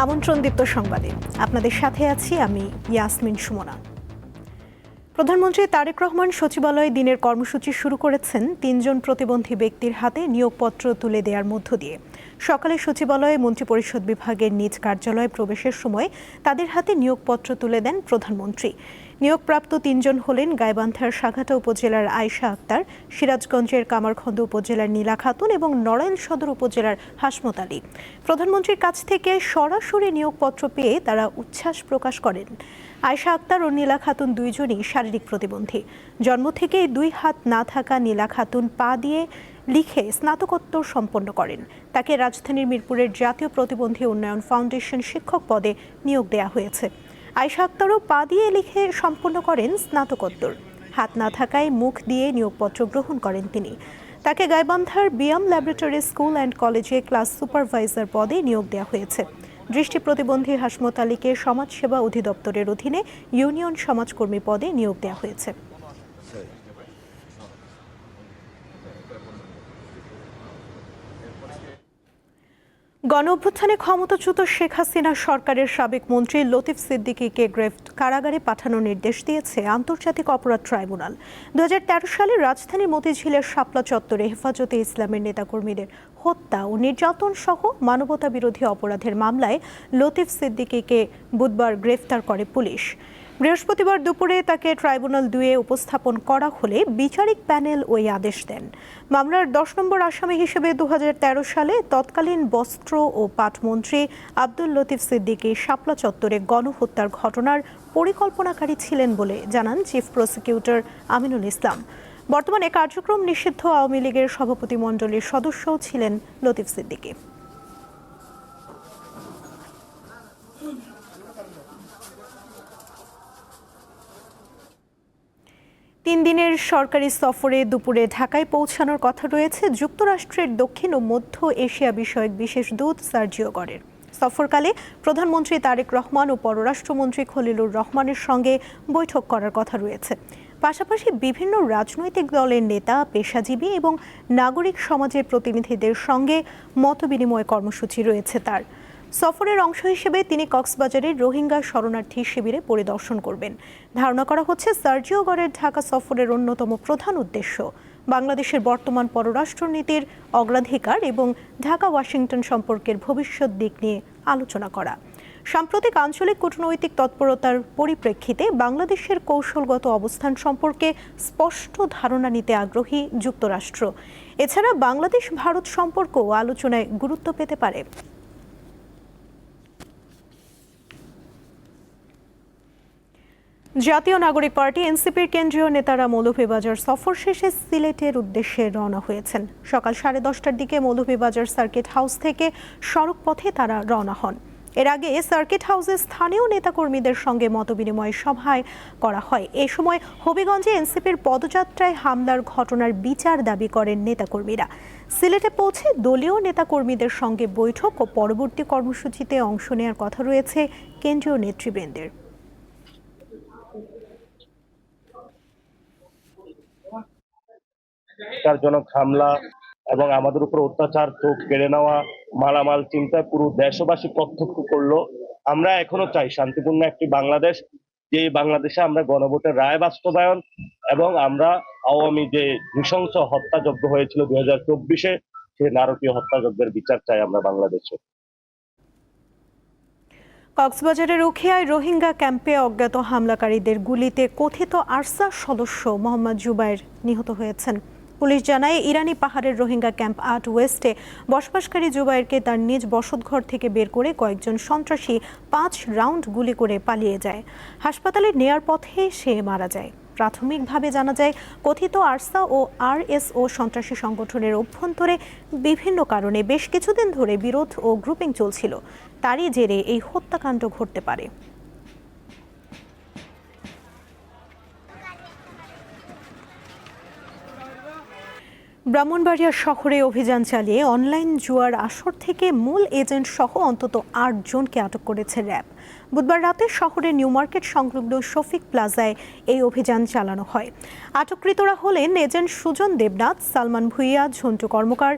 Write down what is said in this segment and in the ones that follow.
আমন্ত্রণদীপ্ত সংবাদে আপনাদের সাথে আছি আমি ইয়াসমিন সুমনা। প্রধানমন্ত্রী তারেক রহমান সচিবালয়ে দিনের কর্মসূচি শুরু করেছেন ৩ জন প্রতিবন্ধী ব্যক্তির হাতে নিয়োগপত্র তুলে দেওয়ার মধ্য দিয়ে। সকালে সচিবালয়ে মন্ত্রিপরিষদ বিভাগের নিজ কার্যালয়ে প্রবেশের সময় তাদের হাতে নিয়োগপত্র তুলে দেন প্রধানমন্ত্রী। নিয়োগপ্রাপ্ত ৩ জন হলেন গাইবান্ধার সাঘাটা উপজেলার আয়েশা আক্তার, সিরাজগঞ্জের কামারখন্দ উপজেলার নীলা খাতুন এবং নড়াইল সদর উপজেলার হাসমত আলী। প্রধানমন্ত্রীর কাছ থেকে সরাসরি নিয়োগপত্র পেয়ে তারা উচ্ছ্বাস প্রকাশ করেন। আয়েশা আক্তার ও নীলা খাতুন দুইজনই শারীরিক প্রতিবন্ধী। জন্ম থেকেই 2 হাত না থাকা নীলা খাতুন পা দিয়ে লিখে স্নাতকোত্তর সম্পন্ন করেন। তাকে রাজধানীর মিরপুরের জাতীয় প্রতিবন্ধী উন্নয়ন ফাউন্ডেশন শিক্ষক পদে নিয়োগ দেওয়া হয়েছে। আয়েশা আক্তারও পা দিয়ে লিখে সম্পন্ন করেন স্নাতকোত্তর। হাত না থাকায় মুখ দিয়ে নিয়োগপত্র গ্রহণ করেন তিনি। তাকে গাইবান্ধার বিয়াম ল্যাবরেটরি স্কুল অ্যান্ড কলেজে ক্লাস সুপারভাইজার পদে নিয়োগ দেওয়া হয়েছে। দৃষ্টি প্রতিবন্ধী হাসমত আলীকে সমাজসেবা অধিদপ্তরের অধীনে ইউনিয়ন সমাজকর্মী পদে নিয়োগ দেওয়া হয়েছে। গণঅভ্যুত্থানে ক্ষমতাচ্যুত শেখ হাসিনা সরকারের সাবেক মন্ত্রী লতিফ সিদ্দিকীকে কারাগারে পাঠানোর নির্দেশ দিয়েছে আন্তর্জাতিক অপরাধ ট্রাইব্যুনাল। 2013 সালে রাজধানীর মতিঝিলের শাপলা চত্বরে হেফাজতে ইসলামের নেতাকর্মীদের হত্যা ও নির্যাতন সহ মানবতা বিরোধী অপরাধের মামলায় লতিফ সিদ্দিকীকে বুধবার গ্রেফতার করে পুলিশ। বৃহস্পতিবার দুপুরে তাকে ট্রাইব্যুনাল 2-এ উপস্থাপন করা হলে বিচারিক প্যানেল ওই আদেশ দেন। মামলার 10 নম্বর আসামি হিসেবে 2013 সালে তৎকালীন বস্ত্র ও পাট মন্ত্রী আব্দুল লতিফ সিদ্দিকী শাপলা চত্বরে গণহত্যার ঘটনার পরিকল্পনাকারী ছিলেন বলে জানান চিফ প্রসিকিউটর আমিনুল ইসলাম। বর্তমানে কার্যক্রম নিষিদ্ধ আওয়ামী লীগের সভাপতিমণ্ডলীর সদস্যও ছিলেন লতিফ সিদ্দিকী। তিন দিনের সরকারি সফরে দুপুরে ঢাকায় পৌঁছানোর কথা রয়েছে যুক্তরাষ্ট্রের দক্ষিণ ও মধ্য এশিয়া বিষয়ক বিশেষ দূত সার্জিও গরের। সফরকালে প্রধানমন্ত্রী তারেক রহমান ও পররাষ্ট্রমন্ত্রী খলিলুর রহমানের সঙ্গে বৈঠক করার কথা রয়েছে। পাশাপাশি বিভিন্ন রাজনৈতিক দলের নেতা, পেশাজীবী এবং নাগরিক সমাজের প্রতিনিধিদের সঙ্গে মতবিনিময় কর্মসূচি রয়েছে তার। সফরের অংশ হিসেবে তিনি কক্সবাজারের রোহিঙ্গা শরণার্থী শিবিরে পরিদর্শন করবেন। ধারণা করা হচ্ছে সার্জিও গরের ঢাকা সফরের অন্যতম প্রধান উদ্দেশ্য বাংলাদেশের বর্তমান পররাষ্ট্রনীতির অগ্রাধিকার এবং ঢাকা ওয়াশিংটন সম্পর্কের ভবিষ্যৎ দিক নিয়ে আলোচনা করা। সাম্প্রতিক আঞ্চলিক কূটনৈতিক তৎপরতার পরিপ্রেক্ষিতে বাংলাদেশের কৌশলগত অবস্থান সম্পর্কে স্পষ্ট ধারণা নিতে আগ্রহী যুক্তরাষ্ট্র। এছাড়া বাংলাদেশ ভারত সম্পর্কও আলোচনায় গুরুত্ব পেতে পারে। জাতীয় নাগরিক পার্টি এনসিপির কেন্দ্রীয় নেতারা মৌলভীবাজার সফর শেষে সিলেটের উদ্দেশ্যে রওনা হয়েছেন। সকাল 10:30টার দিকে মৌলভীবাজার সার্কিট হাউস থেকে সড়ক পথে তারা রওনা হন। এর আগে সার্কিট হাউসে স্থানীয় নেতাকর্মীদের সঙ্গে মতবিনিময় সভায় করা হয়। এ সময় হবিগঞ্জে এনসিপির পদযাত্রায় হামলার ঘটনার বিচার দাবি করেন নেতাকর্মীরা। সিলেটে পৌঁছে দলীয় নেতাকর্মীদের সঙ্গে বৈঠক ও পরবর্তী কর্মসূচিতে অংশ নেওয়ার কথা রয়েছে কেন্দ্রীয় নেতৃবৃন্দের। জনক হামলা এবং আমাদের উপর অত্যাচার, চোখ কেড়ে নেওয়া, মালামাল চিন্তায় পুরো দেশবাসী প্রত্যক্ষ করলো। আমরা এখনো চাই শান্তিপূর্ণ একটি বাংলাদেশ, যে বাংলাদেশে আমরা গণভোটের রায় বাস্তবায়ন এবং আমরা আওয়ামী যে নৃশংস হত্যাযজ্ঞ হয়েছিল 2024-এ সেই নারকীয় হত্যাযজ্ঞের বিচার চাই আমরা বাংলাদেশে। কক্সবাজারের উখিয়ায় রোহিঙ্গা ক্যাম্পে অজ্ঞাত হামলাকারীদের গুলিতে কথিত আরসা সদস্য মোহাম্মদ জুবায়ের নিহত হয়েছেন। পুলিশ জানায় ইরানি পাহাড়ের রোহিঙ্গা ক্যাম্প 8 ওয়েস্টে বসবাসকারী জুবায়েরকে তার নিজ বসতঘর থেকে বের করে কয়েকজন সন্ত্রাসী 5 রাউন্ড গুলি করে পালিয়ে যায়। হাসপাতালে নেয়ার পথে সে মারা যায়। প্রাথমিকভাবে জানা যায় কথিত আরসা ও আরএসও সন্ত্রাসী সংগঠনের অভ্যন্তরে বিভিন্ন কারণে বেশ কিছুদিন ধরে বিরোধ ও গ্রুপিং চলছিল। তারই জেরে এই হত্যাকাণ্ড ঘটতে পারে। ব্রাহ্মণবাড়িয়া শহরে অভিযান চালিয়ে অনলাইন জুয়ার আসর থেকে মূল এজেন্ট সহ অন্তত 8 জনকে আটক করেছে র্যাব। বুধবার রাতে শহরের নিউ মার্কেট সংলগ্ন শফিক প্লাজায় এই অভিযান চালানো হয়। আটককৃতরা হলেন এজেন্ট সুজন দেবনাথ, সালমান ভুইয়া, ঝন্টু কর্মকার,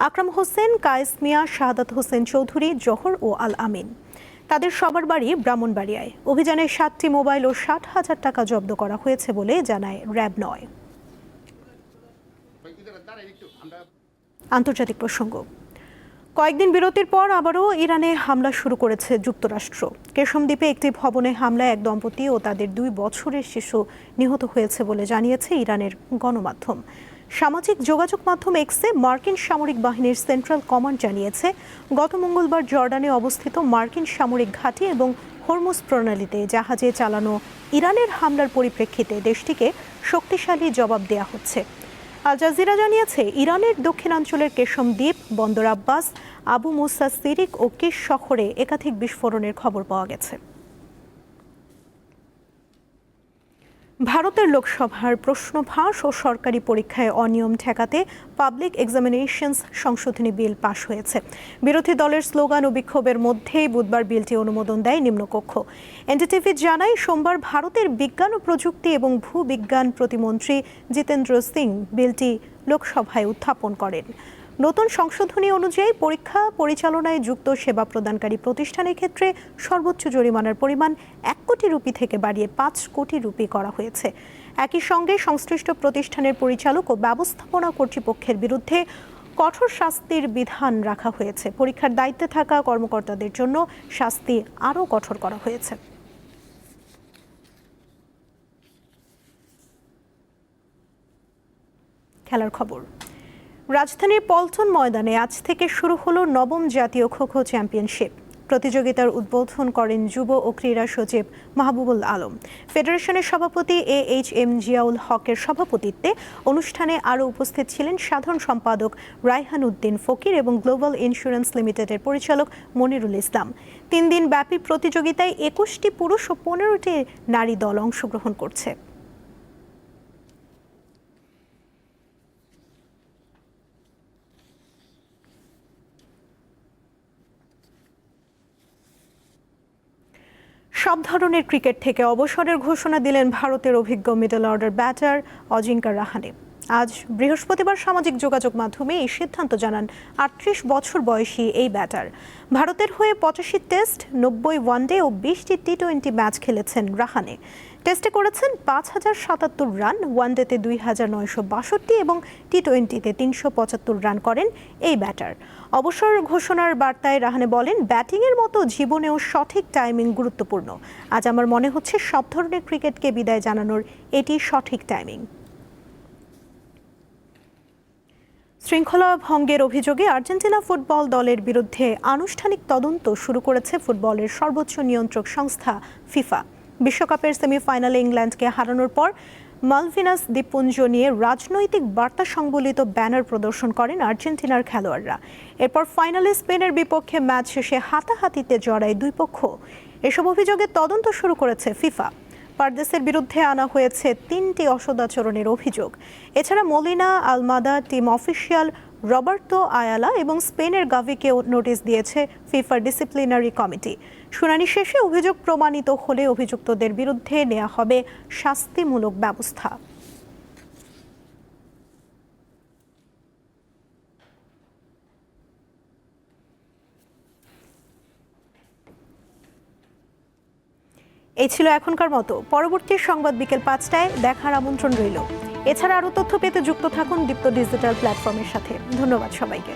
আকরাম হোসেন, কায়েস মিয়া, শাহাদাত হোসেন চৌধুরী, জোহর ও আল আমিন। তাদের সবার বাড়ি ব্রাহ্মণবাড়িয়ায়। অভিযানে 7টি মোবাইল ও 60,000 টাকা জব্দ করা হয়েছে বলে জানায় র্যাব 9। আন্তর্জাতিক প্রসঙ্গ। কয়েকদিন বিরতির পর আবারও ইরানে হামলা শুরু করেছে যুক্তরাষ্ট্র। কেশম দ্বীপে একটি ভবনে হামলায় এক দম্পতি ও তাদের 2 বছরের শিশু নিহত হয়েছে বলে জানিয়েছে ইরানের গণমাধ্যম। সামাজিক যোগাযোগ মাধ্যম এক্সে মার্কিন সামরিক বাহিনীর সেন্ট্রাল কমান্ড জানিয়েছে, গত মঙ্গলবার জর্ডানে অবস্থিত মার্কিন সামরিক ঘাঁটি এবং হরমুজ প্রণালীতে জাহাজে চালানো ইরানের হামলার পরিপ্রেক্ষিতে দেশটিকে শক্তিশালী জবাব দেয়া হচ্ছে। আল জাজিরা জানিয়েছে, ইরানের দক্ষিণাঞ্চলের কেশম দ্বীপ, বন্দর আব্বাস, আবু মুসা সিরিক ও কিস শহরে একাধিক বিস্ফোরণের খবর পাওয়া গেছে। ভারতের লোকসভার প্রশ্নভাস ও সরকারি পরীক্ষায় অনিয়ম ঠেকাতে পাবলিক এক্সামিনেশনস সংশোধনী বিল পাশ হয়েছে। বিরোধী দলের স্লোগান ও বিক্ষোভের মধ্যেই বুধবার বিলটি অনুমোদন দেয় নিম্নকক্ষ। এনডিটিভি জানায়, সোমবার ভারতের বিজ্ঞান ও প্রযুক্তি এবং ভূবিজ্ঞান প্রতিমন্ত্রী জিতেন্দ্র সিং বিলটি লোকসভায় উত্থাপন করেন। নতুন সংশোধনী অনুযায়ী পরীক্ষা পরিচালনায় যুক্ত সেবা প্রদানকারী প্রতিষ্ঠানের ক্ষেত্রে সর্বোচ্চ জরিমানার পরিমাণ 1 কোটি রুপি থেকে বাড়িয়ে 5 কোটি রুপি করা হয়েছে। একই সঙ্গে সংশ্লিষ্ট প্রতিষ্ঠানের পরিচালক ও ব্যবস্থাপনা কর্তৃপক্ষের বিরুদ্ধে কঠোর শাস্তির বিধান রাখা হয়েছে। পরীক্ষার দায়িত্বে থাকা কর্মকর্তাদের জন্য শাস্তি আরও কঠোর করা হয়েছে। খেলার খবর। রাজধানীর পল্টন ময়দানে আজ থেকে শুরু হলো 9ম জাতীয় খো-খো চ্যাম্পিয়নশিপ। প্রতিযোগিতার উদ্বোধন করেন যুব ও ক্রীড়া সচিব মাহবুবুল আলম। ফেডারেশনের সভাপতি AHM জিয়াউল হকের সভাপতিত্বে অনুষ্ঠানে আরও উপস্থিত ছিলেন সাধারণ সম্পাদক রায়হান উদ্দিন ফকির এবং গ্লোবাল ইন্স্যুরেন্স লিমিটেডের পরিচালক মনিরুল ইসলাম। 3 দিন ব্যাপী প্রতিযোগিতায় 21টি পুরুষ ও 15টি নারী দল অংশগ্রহণ করছে। সব ধরনের ক্রিকেট থেকে অবসরের ঘোষণা দিলেন ভারতের অভিজ্ঞ middle order batter Ajinkya Rahane. আজ বৃহস্পতিবার সামাজিক যোগাযোগ মাধ্যমে এই সিদ্ধান্ত জানান 38 বছর বয়সী এই ব্যাটার। ভারতের হয়ে 85 টেস্ট, 90 ওয়ানডে ও 20টি টি-20 ম্যাচ খেলেছেন রাহানে। টেস্টে করেছেন 5077 রান, ওয়ানডেতে 2962 এবং টি-20তে 375 রান করেন এই ব্যাটার। অবসর ঘোষণার বার্তায় রাহানে বলেন, ব্যাটিংয়ের মতো জীবনেও সঠিক টাইমিং গুরুত্বপূর্ণ। আজ আমার মনে হচ্ছে সব ধরনের ক্রিকেটকে বিদায় জানানোর এটি সঠিক টাইমিং। শৃঙ্খলা ভঙ্গের অভিযোগে আর্জেন্টিনা ফুটবল দলের বিরুদ্ধে আনুষ্ঠানিক তদন্ত শুরু করেছে ফুটবলের সর্বোচ্চ নিয়ন্ত্রক সংস্থা ফিফা। বিশ্বকাপের সেমিফাইনালে ইংল্যান্ডকে হারানোর পর মালভিনাস দ্বীপপুঞ্জ নিয়ে রাজনৈতিক বার্তা সংবলিত ব্যানার প্রদর্শন করেন আর্জেন্টিনার খেলোয়াড়রা। এরপর ফাইনালে স্পেনের বিপক্ষে ম্যাচ শেষে হাতাহাতিতে জড়ায় দুই পক্ষ। এসব অভিযোগে তদন্ত শুরু করেছে ফিফা। পারদেসের বিরুদ্ধে আনা হয়েছে 3টি অসদাচরণের অভিযোগ। এছাড়া Molina, Almada, team official Roberto Ayala এবং স্পেনের গাভিকেও নোটিশ দিয়েছে ফিফার ডিসিপ্লিনারি কমিটি। শুনানি শেষে অভিযোগ প্রমাণিত হলে অভিযুক্তদের বিরুদ্ধে নেওয়া হবে শাস্তিমূলক ব্যবস্থা। এই ছিল এখনকার মতো। পরবর্তী সংবাদ বিকেল 5টায় দেখার আমন্ত্রণ রইল। এছাড়া আরও তথ্য পেতে যুক্ত থাকুন দীপ্ত ডিজিটাল প্ল্যাটফর্মের সাথে। ধন্যবাদ সবাইকে।